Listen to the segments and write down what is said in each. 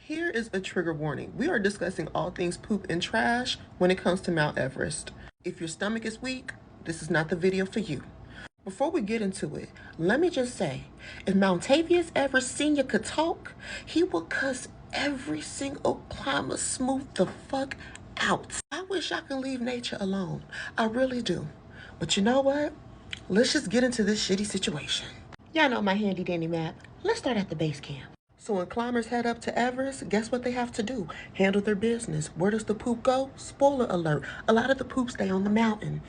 Here is a trigger warning. We are discussing all things poop and trash when it comes to Mount Everest. If your stomach is weak, this is not the video for you. Before we get into it, let me just say, if Mountavious Everest Sr. could talk, he would cuss every single climber smooth the fuck out. I wish I could leave nature alone. I really do. But you know what? Let's just get into this shitty situation. Y'all know my handy dandy map. Let's start at the base camp. So when climbers head up to Everest, guess what they have to do? Handle their business. Where does the poop go? Spoiler alert, a lot of the poop stay on the mountain.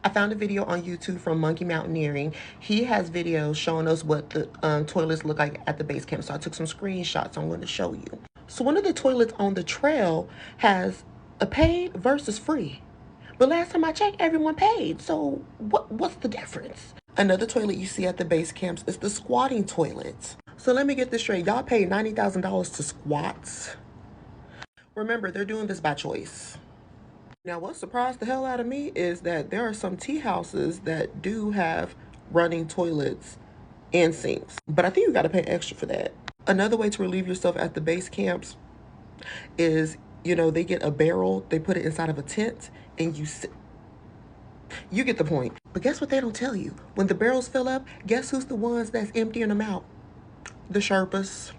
I found a video on YouTube from Monkey Mountaineering. He has videos showing us what the toilets look like at the base camp. So I took some screenshots I'm going to show you. So one of the toilets on the trail has a paid versus free. But last time I checked, everyone paid. So what's the difference? Another toilet you see at the base camps is the squatting toilet. So let me get this straight. Y'all paid $90,000 to squats. Remember, they're doing this by choice. Now, what surprised the hell out of me is that there are some tea houses that do have running toilets and sinks. But I think you got to pay extra for that. Another way to relieve yourself at the base camps is, they get a barrel, they put it inside of a tent, and you sit. You get the point. But guess what they don't tell you? When the barrels fill up, guess who's the ones that's emptying them out? The Sherpas.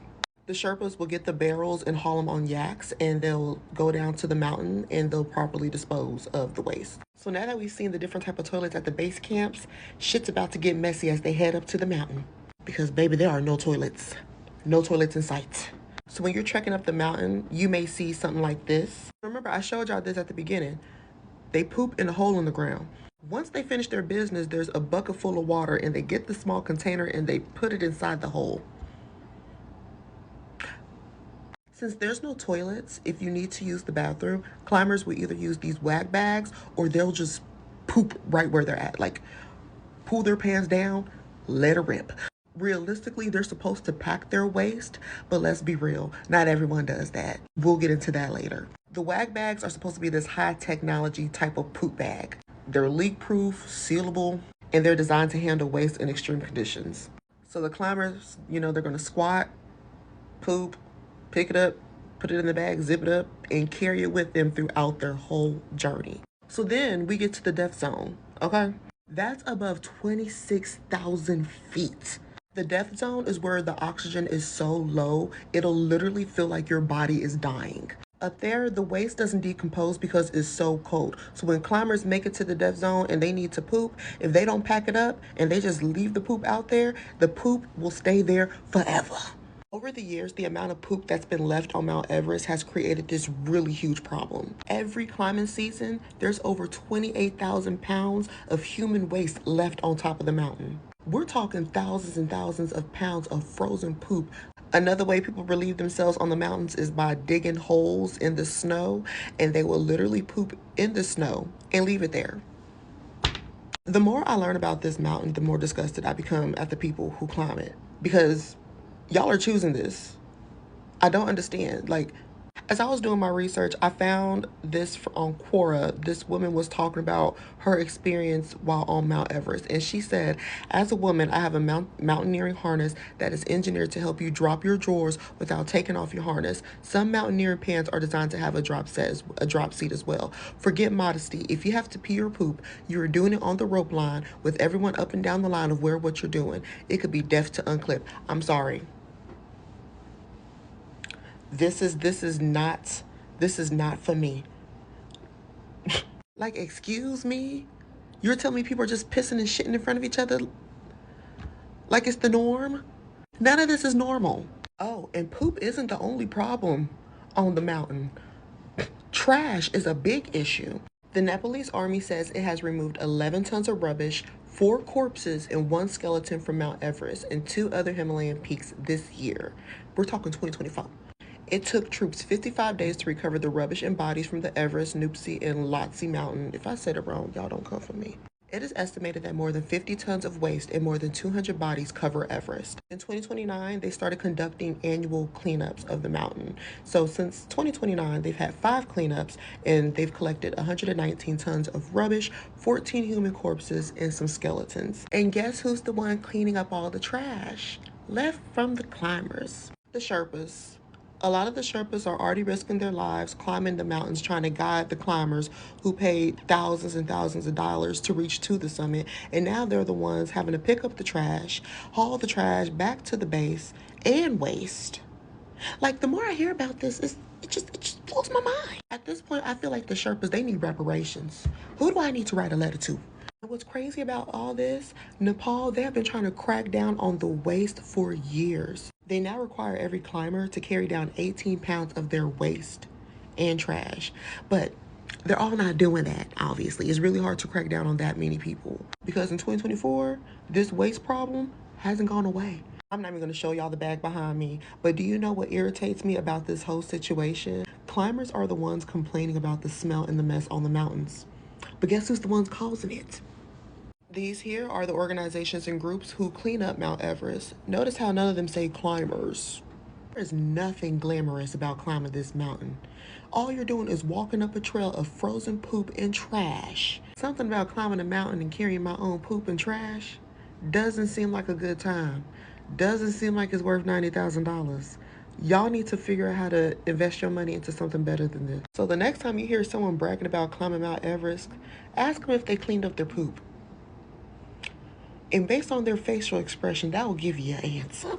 The Sherpas will get the barrels and haul them on yaks, and they'll go down to the mountain and they'll properly dispose of the waste. So now that we've seen the different type of toilets at the base camps, shit's about to get messy as they head up to the mountain. Because baby, there are no toilets. No toilets in sight. So when you're trekking up the mountain, you may see something like this. Remember, I showed y'all this at the beginning. They poop in a hole in the ground. Once they finish their business, there's a bucket full of water, and they get the small container and they put it inside the hole. Since there's no toilets, if you need to use the bathroom, climbers will either use these wag bags or they'll just poop right where they're at. Like, pull their pants down, let it rip. Realistically, they're supposed to pack their waste, but let's be real, not everyone does that. We'll get into that later. The wag bags are supposed to be this high technology type of poop bag. They're leak proof, sealable, and they're designed to handle waste in extreme conditions. So the climbers, they're gonna squat, poop, pick it up, put it in the bag, zip it up, and carry it with them throughout their whole journey. So then we get to the death zone, okay? That's above 26,000 feet. The death zone is where the oxygen is so low, it'll literally feel like your body is dying. Up there, the waste doesn't decompose because it's so cold. So when climbers make it to the death zone and they need to poop, if they don't pack it up and they just leave the poop out there, the poop will stay there forever. Over the years, the amount of poop that's been left on Mount Everest has created this really huge problem. Every climbing season, there's over 28,000 pounds of human waste left on top of the mountain. We're talking thousands and thousands of pounds of frozen poop. Another way people relieve themselves on the mountains is by digging holes in the snow, and they will literally poop in the snow and leave it there. The more I learn about this mountain, the more disgusted I become at the people who climb it. Because y'all are choosing this. I don't understand. Like, as I was doing my research, I found this on Quora. This woman was talking about her experience while on Mount Everest. And she said, as a woman, I have a mountaineering harness that is engineered to help you drop your drawers without taking off your harness. Some mountaineering pants are designed to have a drop seat as well. Forget modesty. If you have to pee or poop, you're doing it on the rope line with everyone up and down the line of what you're doing. It could be death to unclip. I'm sorry. This is not for me. Like, excuse me? You're telling me people are just pissing and shitting in front of each other like it's the norm? None of this is normal. Oh, and poop isn't the only problem on the mountain. Trash is a big issue. The Nepalese army says it has removed 11 tons of rubbish, 4 corpses, and 1 skeleton from Mount Everest and 2 other Himalayan peaks this year. We're talking 2025. It took troops 55 days to recover the rubbish and bodies from the Everest, Nuptse, and Lhotse Mountain. If I said it wrong, y'all don't come for me. It is estimated that more than 50 tons of waste and more than 200 bodies cover Everest. In 2029, they started conducting annual cleanups of the mountain. So since 2029, they've had 5 cleanups, and they've collected 119 tons of rubbish, 14 human corpses, and some skeletons. And guess who's the one cleaning up all the trash left from the climbers? The Sherpas. A lot of the Sherpas are already risking their lives climbing the mountains trying to guide the climbers who paid thousands and thousands of dollars to reach to the summit. And now they're the ones having to pick up the trash, haul the trash back to the base, and waste. Like, the more I hear about this, it just blows my mind. At this point, I feel like the Sherpas, they need reparations. Who do I need to write a letter to? And what's crazy about all this, Nepal, they have been trying to crack down on the waste for years. They now require every climber to carry down 18 pounds of their waste and trash. But they're all not doing that, obviously. It's really hard to crack down on that many people. Because in 2024, this waste problem hasn't gone away. I'm not even going to show y'all the bag behind me, but do you know what irritates me about this whole situation? Climbers are the ones complaining about the smell and the mess on the mountains. But guess who's the ones causing it? These here are the organizations and groups who clean up Mount Everest. Notice how none of them say climbers. There's nothing glamorous about climbing this mountain. All you're doing is walking up a trail of frozen poop and trash. Something about climbing a mountain and carrying my own poop and trash doesn't seem like a good time. Doesn't seem like it's worth $90,000. Y'all need to figure out how to invest your money into something better than this. So the next time you hear someone bragging about climbing Mount Everest, ask them if they cleaned up their poop. And based on their facial expression, that will give you an answer.